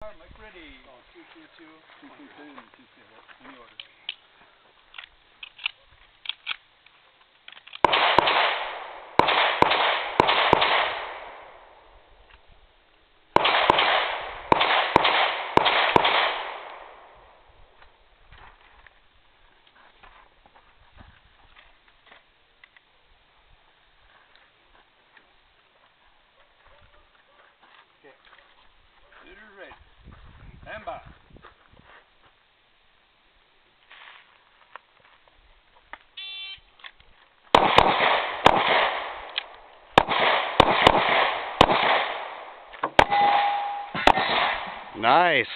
Mic ready. Oh, 222. 222 and 220. Any order. Okay. Shooter ready. Stand by. Nice.